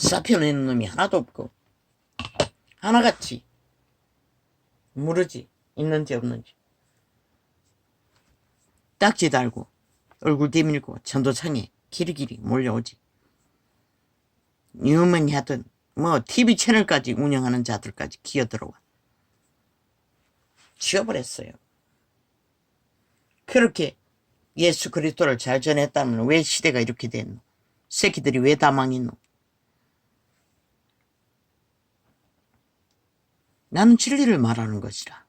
쏴펴내는 놈이 하나도 없고 하나같이 모르지 있는지 없는지. 딱지 달고 얼굴 뒤밀고 전도창에 길이길이 몰려오지. 유머니 하든 뭐 TV 채널까지 운영하는 자들까지 기어들어와 지워버렸어요. 그렇게 예수 그리스도를 잘 전했다면 왜 시대가 이렇게 됐노? 새끼들이 왜 다 망했노? 나는 진리를 말하는 것이라.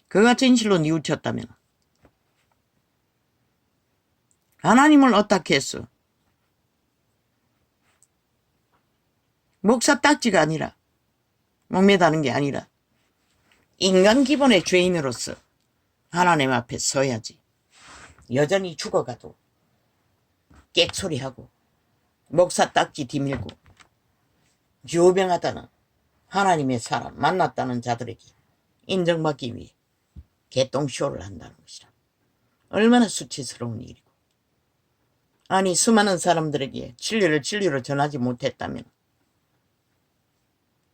그가 진실로 뉘우쳤다면 하나님을 어떻게 했어? 목사 딱지가 아니라 목매다는 게 아니라 인간 기본의 죄인으로서 하나님 앞에 서야지. 여전히 죽어가도 객소리하고 목사 딱지 뒤밀고 유명하다는 하나님의 사람 만났다는 자들에게 인정받기 위해 개똥쇼를 한다는 것이라. 얼마나 수치스러운 일이고. 아니 수많은 사람들에게 진리를 진리로 전하지 못했다면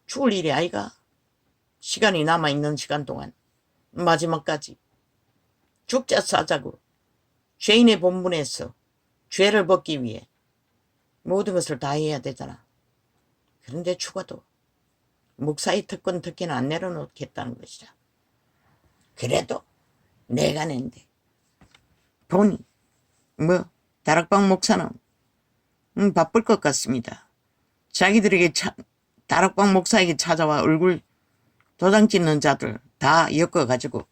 죽을 일이 아이가. 시간이 남아있는 시간 동안 마지막까지 죽자 싸자고 죄인의 본분에서 죄를 벗기 위해 모든 것을 다 해야 되잖아. 그런데 죽어도 목사의 특권 특혜는 안 내려놓겠다는 것이라. 그래도 내가 낸데 보니 뭐 다락방 목사는 바쁠 것 같습니다. 자기들에게 다락방 목사에게 찾아와 얼굴 도장 찍는 자들 다 엮어가지고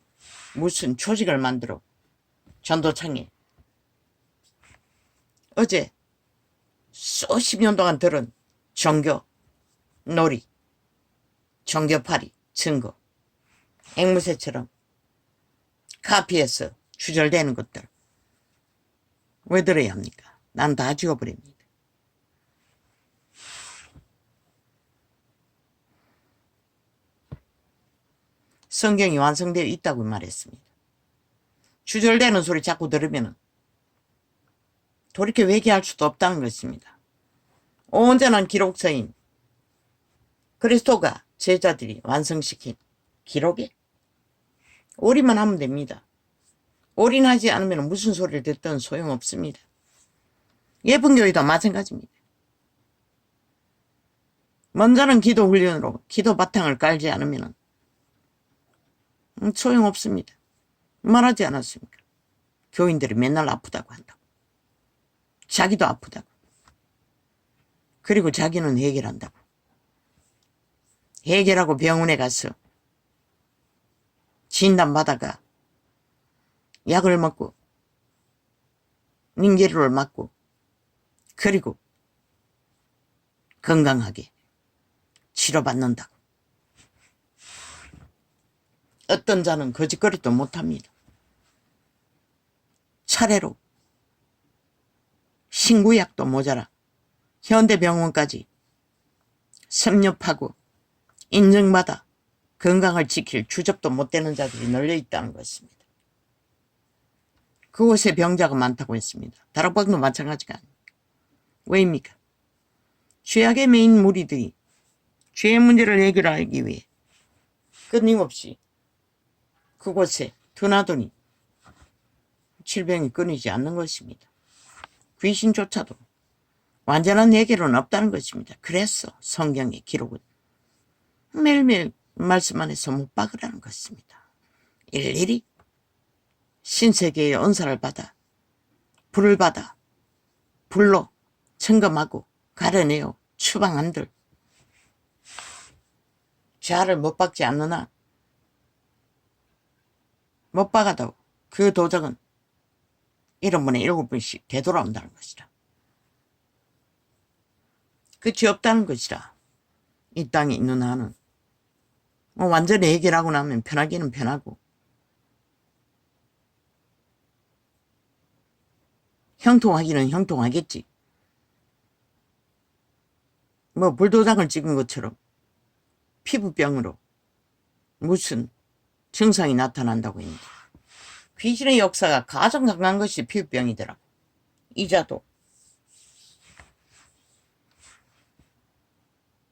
무슨 조직을 만들어 전도창에 어제 수십 년 동안 들은 종교 놀이 종교파리 증거 앵무새처럼 카피해서 주절되는 것들 왜 들어야 합니까? 난 다 지워버립니다. 성경이 완성되어 있다고 말했습니다. 주절되는 소리 자꾸 들으면 돌이켜 회개할 수도 없다는 것입니다. 온전한 기록서인 그리스도가 제자들이 완성시킨 기록에 올인만 하면 됩니다. 올인하지 않으면 무슨 소리를 듣든 소용없습니다. 예쁜 교회도 마찬가지입니다. 먼저는 기도 훈련으로 기도 바탕을 깔지 않으면 소용없습니다. 말하지 않았습니까? 교인들이 맨날 아프다고 한다고. 자기도 아프다고. 그리고 자기는 해결한다고. 해결하고 병원에 가서 진단받아가 약을 먹고 링게루를 맞고 그리고 건강하게 치료받는다고. 어떤 자는 거짓거리도 못합니다. 차례로 신구약도 모자라 현대병원까지 섭렵하고 인정받아 건강을 지킬 주접도 못 되는 자들이 널려있다는 것입니다. 그곳에 병자가 많다고 했습니다. 다락방도 마찬가지가 아닙니까? 왜입니까? 죄악의 메인 무리들이 죄의 문제를 해결하기 위해 끊임없이 그곳에 드나더니 질병이 끊이지 않는 것입니다. 귀신조차도 완전한 해결은 없다는 것입니다. 그래서 성경의 기록은 매일매일 말씀 안에서 못 박으라는 것입니다. 일일이 신세계의 은사를 받아 불을 받아 불로 점검하고 가려내어 추방한들 죄를 못 박지 않느나 못 박아도 그 도적은 1번에 7번씩 되돌아온다는 것이라. 끝이 없다는 것이라. 이 땅에 있는 한은 완전히 해결하고 나면 편하기는 편하고 형통하기는 형통하겠지. 뭐 불도장을 찍은 것처럼 피부병으로 무슨 증상이 나타난다고 했는데 귀신의 역사가 가장 강한 것이 피부병이더라고. 이자도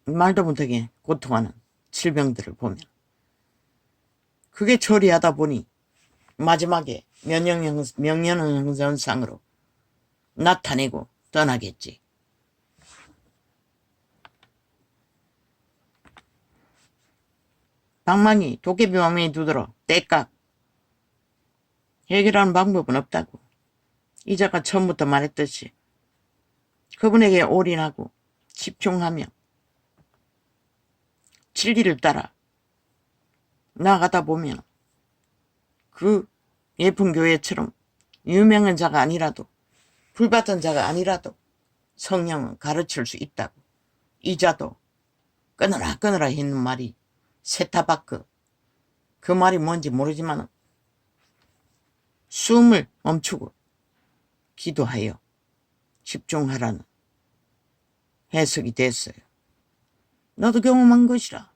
말도 못하게 고통하는 질병들을 보면 그게 처리하다 보니 마지막에 명령현상으로 나타내고 떠나겠지. 방망이, 도깨비 방망이 두드러 떼깍 해결하는 방법은 없다고. 이자가 처음부터 말했듯이 그분에게 올인하고 집중하며 진리를 따라 나가다 보면 그 예쁜 교회처럼 유명한 자가 아니라도 불받은 자가 아니라도 성령은 가르칠 수 있다고. 이자도 끊어라 했는 말이 세타바크, 그 말이 뭔지 모르지만 숨을 멈추고 기도하여 집중하라는 해석이 됐어요. 너도 경험한 것이라.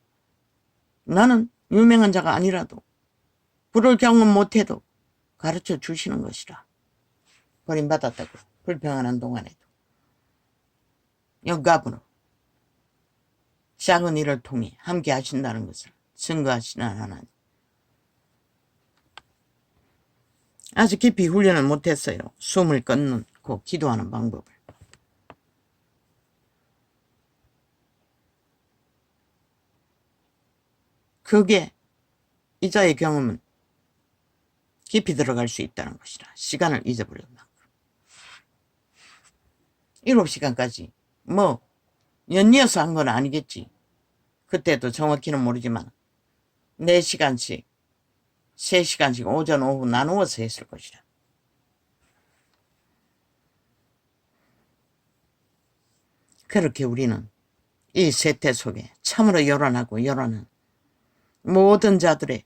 나는 유명한 자가 아니라도 불을 경험 못해도 가르쳐 주시는 것이라. 버림받았다고 불평하는 동안에도 영감으로 작은 일을 통해 함께 하신다는 것을 증거하시는 하나님. 아주 깊이 훈련을 못했어요. 숨을 끊고 기도하는 방법을. 그게 이자의 경험은 깊이 들어갈 수 있다는 것이라. 시간을 잊어버릴 만큼. 7시간까지 뭐 연이어서 한 건 아니겠지. 그때도 정확히는 모르지만 4시간씩 3시간씩 오전 오후 나누어서 했을 것이라. 그렇게 우리는 이 세태 속에 참으로 요란하고 요란한 모든 자들의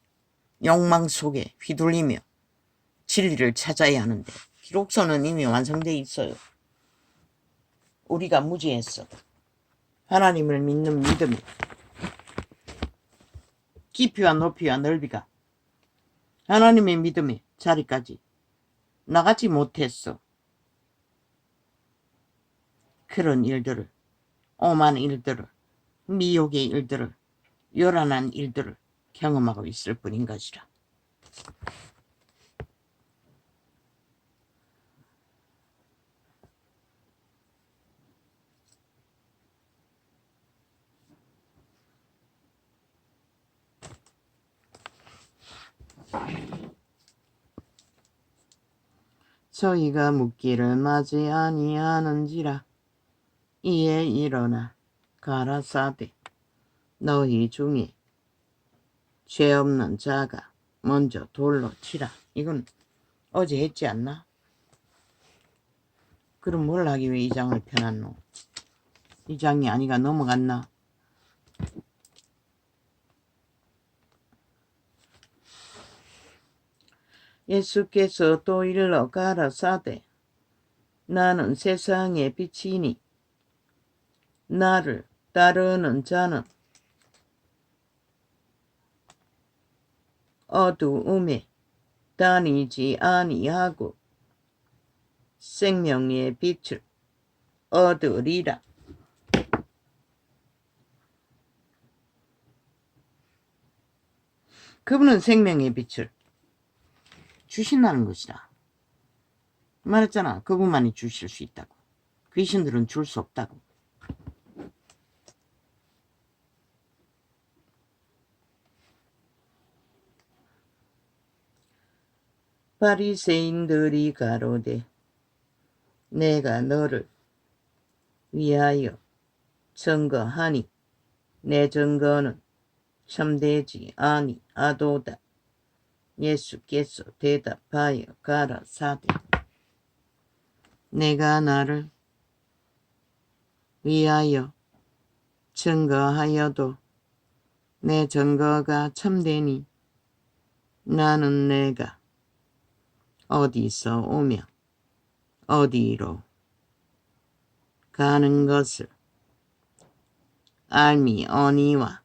욕망 속에 휘둘리며 진리를 찾아야 하는데 기록서는 이미 완성되어 있어요. 우리가 무지했어. 하나님을 믿는 믿음이 깊이와 높이와 넓이가 하나님의 믿음의 자리까지 나가지 못했어. 그런 일들을, 오만 일들을, 미혹의 일들을, 요란한 일들을 경험하고 있을 뿐인 것이라. 저희가 묻기를 맞이 아니하는지라. 이에 일어나 가라사대 너희 중에 죄 없는 자가 먼저 돌로 치라. 이건 어제 했지 않나? 그럼 뭘 하기 위해 이 장을 펴놨노? 이 장이 아니가 넘어갔나? 예수께서 또 일러 가라사대 나는 세상의 빛이니 나를 따르는 자는 어두움에 다니지 아니하고 생명의 빛을 얻으리라. 그분은 생명의 빛을 주신다는 것이다. 말했잖아. 그분만이 주실 수 있다고. 귀신들은 줄 수 없다고. 바리새인들이 가로되 내가 너를 위하여 증거하니 내 증거는 참되지 아니하도다. 예수께서 대답하여 가라사대 내가 나를 위하여 증거하여도 내 증거가 참되니 나는 내가 어디서 오며 어디로 가는 것을 알미오니와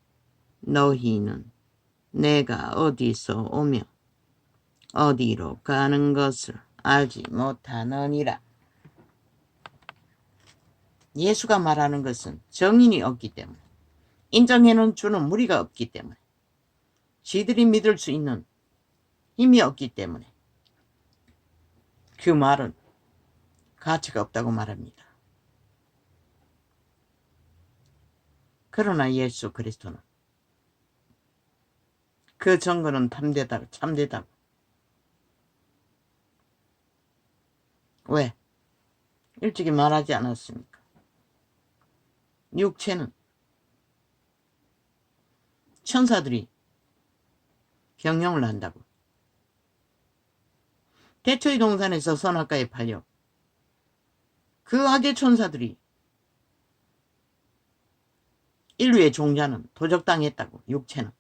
너희는 내가 어디서 오며 어디로 가는 것을 알지 못하느니라. 예수가 말하는 것은 정인이 없기 때문에 인정해는 주는 무리가 없기 때문에, 지들이 믿을 수 있는 힘이 없기 때문에 그 말은 가치가 없다고 말합니다. 그러나 예수 그리스도는 그 증거는 참되다고. 왜? 일찍이 말하지 않았습니까? 육체는 천사들이 경영을 한다고. 대초의 동산에서 선악과에 팔려 그 악의 천사들이 인류의 종자는 도적당했다고. 육체는,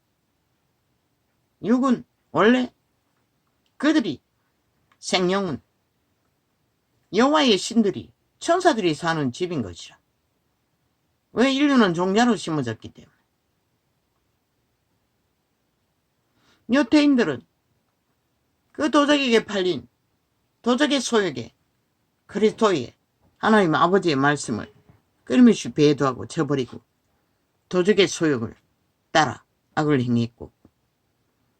육은 원래 그들이 생명은 여호와의 신들이 천사들이 사는 집인 것이라. 왜? 인류는 종자로 심어졌기 때문에. 유태인들은 그 도적에게 팔린 도적의 소욕에 그리스도의 하나님 아버지의 말씀을 끊임없이 배도하고 쳐버리고 도적의 소욕을 따라 악을 행했고,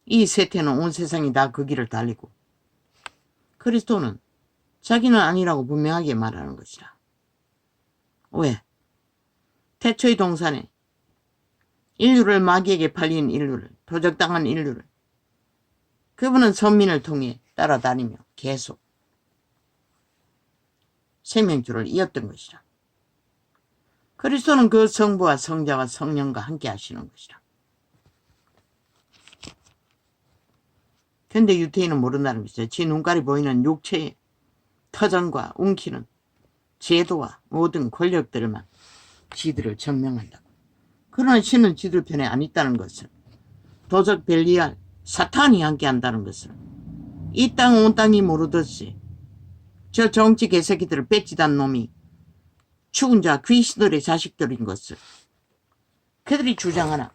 이 세태는 온 세상이 다 그 길을 달리고, 그리스도는 자기는 아니라고 분명하게 말하는 것이라. 왜? 태초의 동산에 인류를 마귀에게 팔린 인류를, 도적당한 인류를 그분은 선민을 통해 따라다니며 계속 생명줄을 이었던 것이라. 그리스도는 그 성부와 성자와 성령과 함께 하시는 것이라. 근데 유태인은 모른다는 것이죠. 지 눈깔이 보이는 육체의 터전과 움키는 제도와 모든 권력들만 지들을 증명한다고. 그러나 신은 지들 편에 안 있다는 것을, 도적 벨리알 사탄이 함께 한다는 것을 이 땅 온 땅이 모르듯이 저 정치 개새끼들을 뺏지단 놈이 죽은 자 귀신들의 자식들인 것을 그들이 주장하나,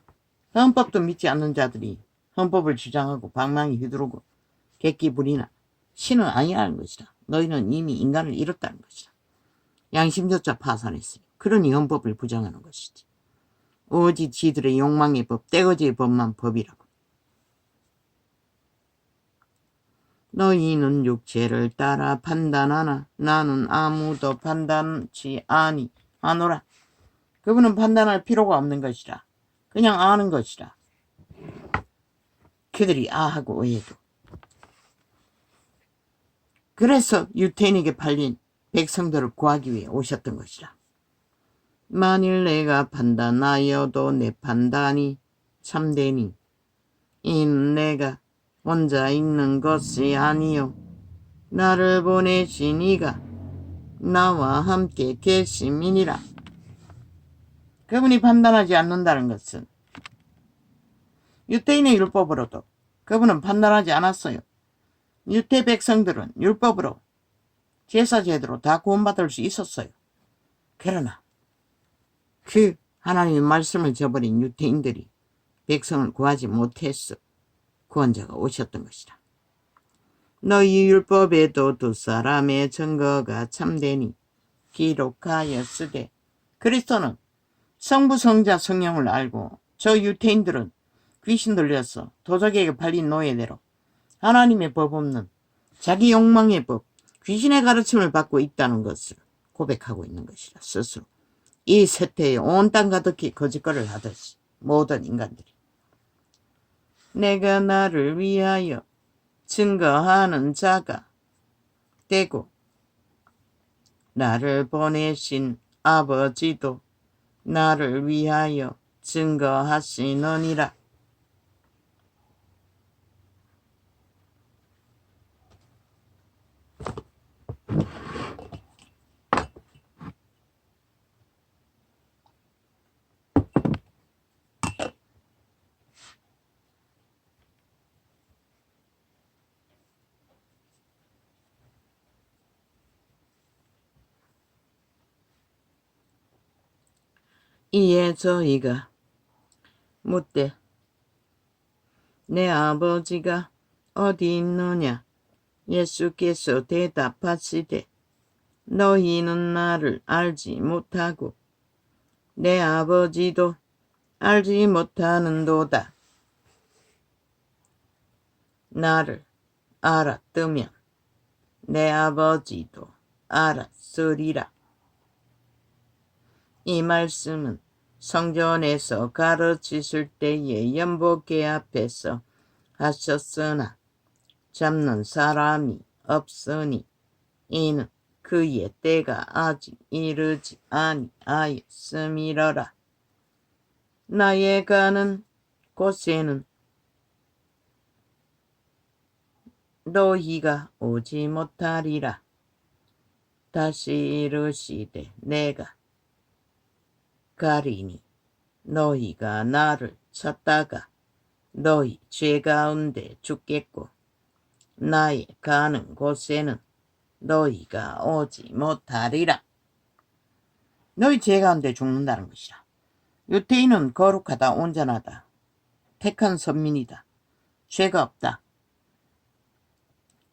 헌법도 믿지 않는 자들이 헌법을 주장하고 방망이 휘두르고 객기 부리나 신은 아니라는 것이다. 너희는 이미 인간을 잃었다는 것이다. 양심조차 파산했으니 그러니 헌법을 부정하는 것이지. 오직 지들의 욕망의 법, 떼거지의 법만 법이라고. 너희는 육체를 따라 판단하나 나는 아무도 판단치 아니하노라. 그분은 판단할 필요가 없는 것이라. 그냥 아는 것이라. 그들이 아하고 의해도. 그래서 유태인에게 팔린 백성들을 구하기 위해 오셨던 것이라. 만일 내가 판단하여도 내 판단이 참되니 이는 내가 혼자 있는 것이 아니요 나를 보내신 이가 나와 함께 계심이니라. 그분이 판단하지 않는다는 것은 유태인의 율법으로도 그분은 판단하지 않았어요. 유태 백성들은 율법으로 제사 제도로 다 구원받을 수 있었어요. 그러나 그 하나님의 말씀을 저버린 유태인들이 백성을 구하지 못했어. 구원자가 오셨던 것이라. 너희 율법에도 두 사람의 증거가 참되니 기록하였으되. 그리스도는 성부 성자 성령을 알고 저 유태인들은 귀신 들려서 도적에게 팔린 노예대로 하나님의 법 없는 자기 욕망의 법, 귀신의 가르침을 받고 있다는 것을 고백하고 있는 것이라. 스스로 이 세태에 온 땅 가득히 거짓거리를 하듯이 모든 인간들이 내가 나를 위하여 증거하는 자가 되고 나를 보내신 아버지도 나를 위하여 증거하시느니라. 이에 저희가 묻되 내 아버지가 어디 있느냐? 예수께서 대답하시되 너희는 나를 알지 못하고 내 아버지도 알지 못하는도다. 나를 알아뜨면 내 아버지도 알았으리라. 이 말씀은 성전에서 가르치실 때에 연복계 앞에서 하셨으나 잡는 사람이 없으니 이는 그의 때가 아직 이르지 아니하였음이러라. 나의 가는 곳에는 너희가 오지 못하리라. 다시 이르시되 내가 가리니 너희가 나를 찾다가 너희 죄 가운데 죽겠고 나의 가는 곳에는 너희가 오지 못하리라. 너희 죄 가운데 죽는다는 것이라. 유태인은 거룩하다, 온전하다, 택한 선민이다, 죄가 없다.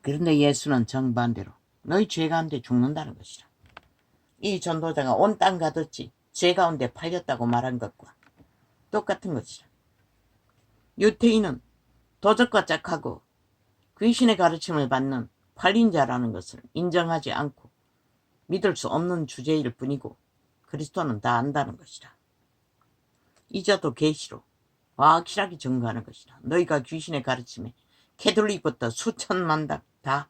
그런데 예수는 정반대로 너희 죄 가운데 죽는다는 것이라. 이 전도자가 온 땅 가득히 죄 가운데 팔렸다고 말한 것과 똑같은 것이라. 유태인은 도적과 짝하고 귀신의 가르침을 받는 팔린 자라는 것을 인정하지 않고 믿을 수 없는 주제일 뿐이고 그리스도는 다 안다는 것이라. 이자도 계시로 확실하게 증거하는 것이라. 너희가 귀신의 가르침에 캐톨릭부터 수천만 다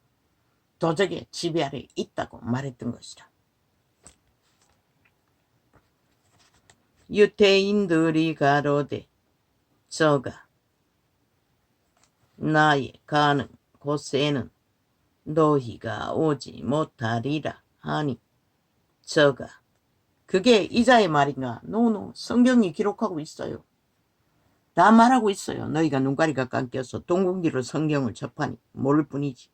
도적의 지배 아래 있다고 말했던 것이라. 유태인들이 가로되 저가 나의 가는 곳에는 너희가 오지 못하리라 하니 저가 그게 이자의 말인가? 노노, 성경이 기록하고 있어요. 다 말하고 있어요. 너희가 눈가리가 깎여서 동공기로 성경을 접하니 모를 뿐이지.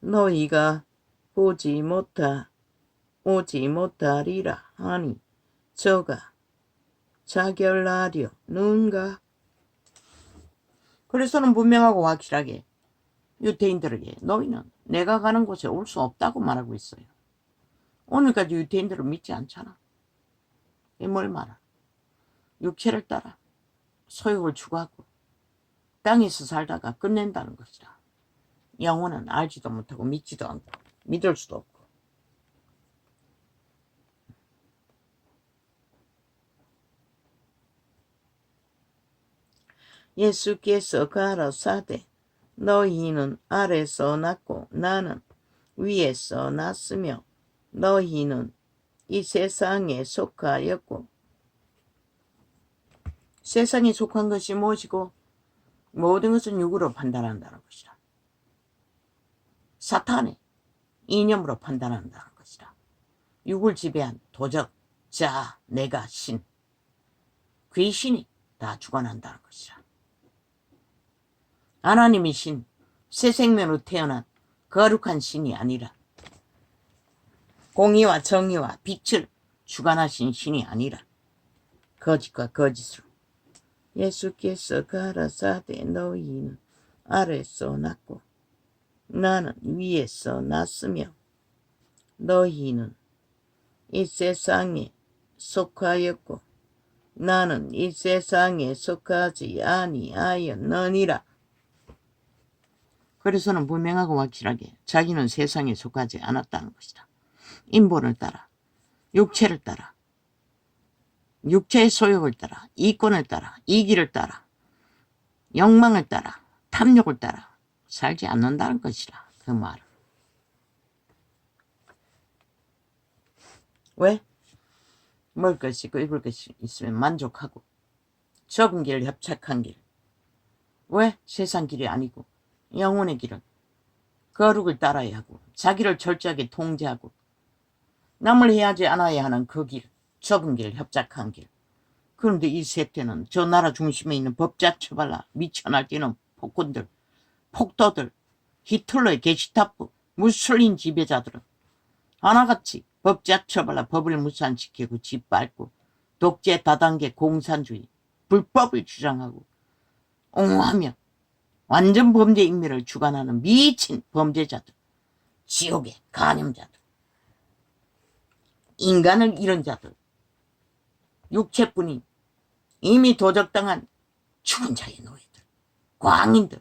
너희가 오지 못하리라 하니 저가 자결하려는가? 그래서는 분명하고 확실하게 유태인들에게 너희는 내가 가는 곳에 올 수 없다고 말하고 있어요. 오늘까지 유태인들을 믿지 않잖아. 이게 뭘 말하? 육체를 따라 소욕을 추구하고 땅에서 살다가 끝낸다는 것이라. 영혼은 알지도 못하고 믿지도 않고 믿을 수도 없고. 예수께서 가라사대 너희는 아래서 났고 나는 위에서 났으며 너희는 이 세상에 속하였고. 세상에 속한 것이 무엇이고 모든 것은 육으로 판단한다는 것이라. 사탄의 이념으로 판단한다는 것이라. 육을 지배한 도적, 자, 내가, 신, 귀신이 다 주관한다는 것이라. 하나님이 신, 새 생명으로 태어난 거룩한 신이 아니라 공의와 정의와 빛을 주관하신 신이 아니라 거짓과 거짓으로. 예수께서 가라사대 너희는 아래서 났고 나는 위에서 났으며 너희는 이 세상에 속하였고 나는 이 세상에 속하지 아니하였느니라. 그래서는 분명하고 확실하게 자기는 세상에 속하지 않았다는 것이다. 인본을 따라, 육체를 따라, 육체의 소욕을 따라, 이권을 따라, 이기를 따라, 욕망을 따라, 탐욕을 따라 살지 않는다는 것이라. 그 말은. 왜? 먹을 것이 있고 입을 것이 있으면 만족하고 좁은 길, 협착한 길. 왜? 세상 길이 아니고 영혼의 길은 거룩을 따라야 하고 자기를 철저하게 통제하고 남을 해하지 않아야 하는 그 길, 좁은 길, 협착한 길. 그런데 이 세태는 저 나라 중심에 있는 법자처발라 미쳐날뛰는 폭군들, 폭도들, 히틀러의 게시타프, 무슬림 지배자들은 하나같이 법자처발라 법을 무산시키고 짓밟고 독재 다단계 공산주의, 불법을 주장하고 옹호하며 완전 범죄 인멸을 주관하는 미친 범죄자들, 지옥의 간염자들, 인간을 잃은 자들, 육체뿐인 이미 도적당한 죽은 자의 노예들, 광인들.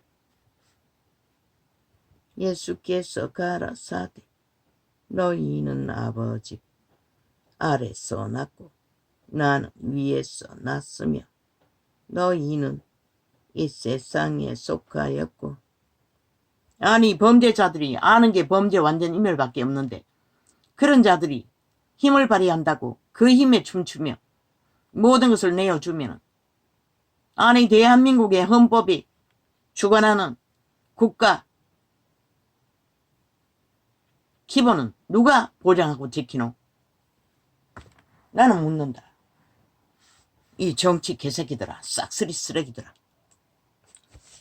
예수께서 가라사대 너희는 아버지 아래서 났고 나는 위에서 났으며 너희는 이 세상에 속하였고. 아니, 범죄자들이 아는 게 범죄 완전 인멸밖에 없는데 그런 자들이 힘을 발휘한다고 그 힘에 춤추며 모든 것을 내어주면, 아니 대한민국의 헌법이 주관하는 국가 기본은 누가 보장하고 지키노? 나는 묻는다. 이 정치 개새끼들아, 싹쓸이 쓰레기들아.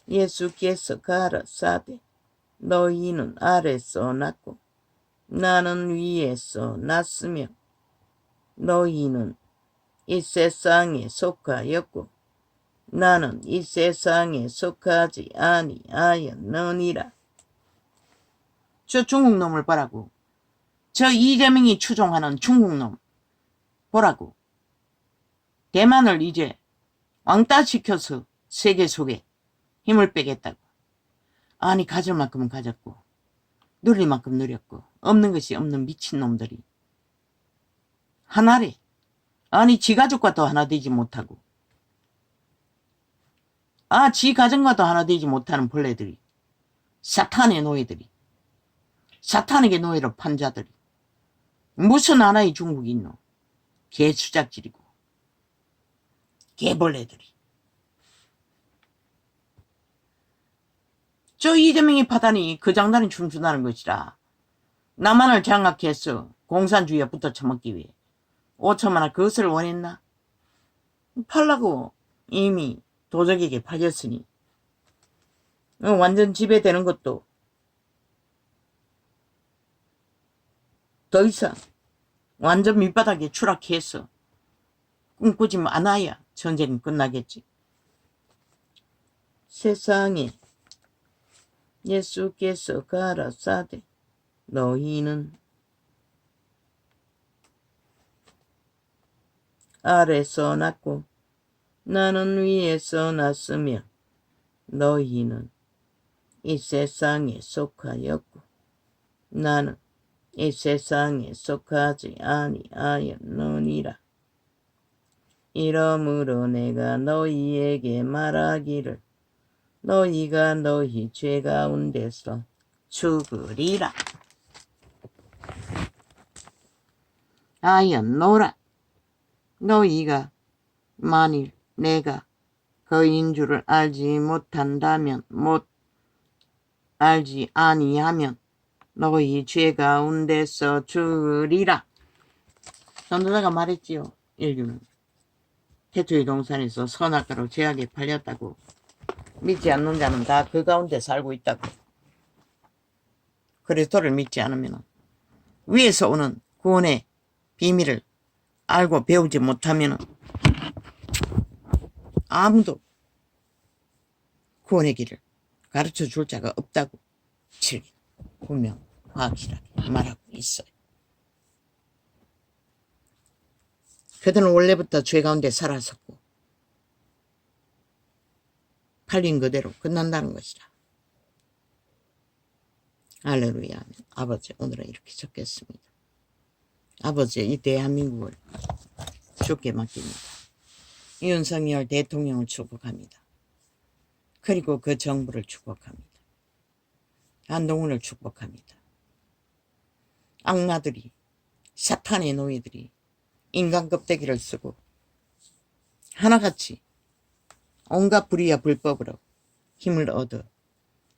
예수께서 가라사대 너희는 아래서 났고 나는 위에서 났으며 너희는 이 세상에 속하였고 나는 이 세상에 속하지 아니하였느니라. 저 중국놈을 보라고. 저 이재명이 추종하는 중국놈 보라고. 대만을 이제 왕따시켜서 세계 속에 힘을 빼겠다고. 아니, 가질 만큼은 가졌고 누릴 만큼 누렸고 없는 것이 없는 미친놈들이 하나래. 아니, 지 가족과도 하나 되지 못하고, 지 가정과도 하나 되지 못하는 벌레들이, 사탄의 노예들이, 사탄에게 노예로 판 자들이 무슨 하나의 중국이 있노? 개수작질이고 개벌레들이. 저 이재명이 파다니 그 장단에 춤춘다는 것이라. 남한을 장악해서 공산주의에 붙어 처먹기 위해 5천만 원 그것을 원했나? 팔라고 이미 도적에게 팔렸으니 완전 지배되는 것도 더 이상 완전 밑바닥에 추락해서 꿈꾸지 않아야 전쟁은 끝나겠지. 세상에 예수께서 가라사대 너희는 아래서 났고 나는 위에서 났으며 너희는 이 세상에 속하였고 나는 이 세상에 속하지 아니하였느니라. 이러므로 내가 너희에게 말하기를 너희가 너희 죄 가운데서 죽으리라 하였노라. 너희가 만일 내가 그인 줄을 알지 못한다면, 못 알지 아니하면 너희 죄 가운데서 죽으리라. 전도자가 말했지요. 일규는 태초의 동산에서 선악과로 죄악에 팔렸다고. 믿지 않는 자는 다 그 가운데 살고 있다고. 그리스도를 믿지 않으면, 위에서 오는 구원의 비밀을 알고 배우지 못하면 아무도 구원의 길을 가르쳐 줄 자가 없다고 분명 확실하게 말하고 있어요. 그들은 원래부터 죄 가운데 살았었고 팔린 그대로 끝난다는 것이라. 할렐루야. 아버지, 오늘은 이렇게 적겠습니다. 아버지, 이 대한민국을 주께 맡깁니다. 윤석열 대통령을 축복합니다. 그리고 그 정부를 축복합니다. 한동훈을 축복합니다. 악마들이, 사탄의 노예들이 인간 껍데기를 쓰고 하나같이 온갖 불의와 불법으로 힘을 얻어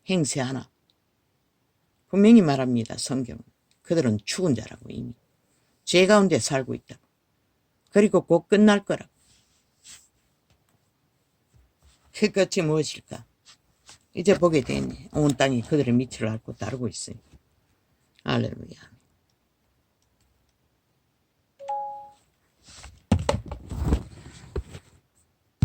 행세하나. 분명히 말합니다. 성경은. 그들은 죽은 자라고 이미. 죄 가운데 살고 있다고. 그리고 곧 끝날 거라고. 그 끝이 무엇일까? 이제 보게 되니 온 땅이 그들의 밑을 앓고 따르고 있어요. 할렐루야.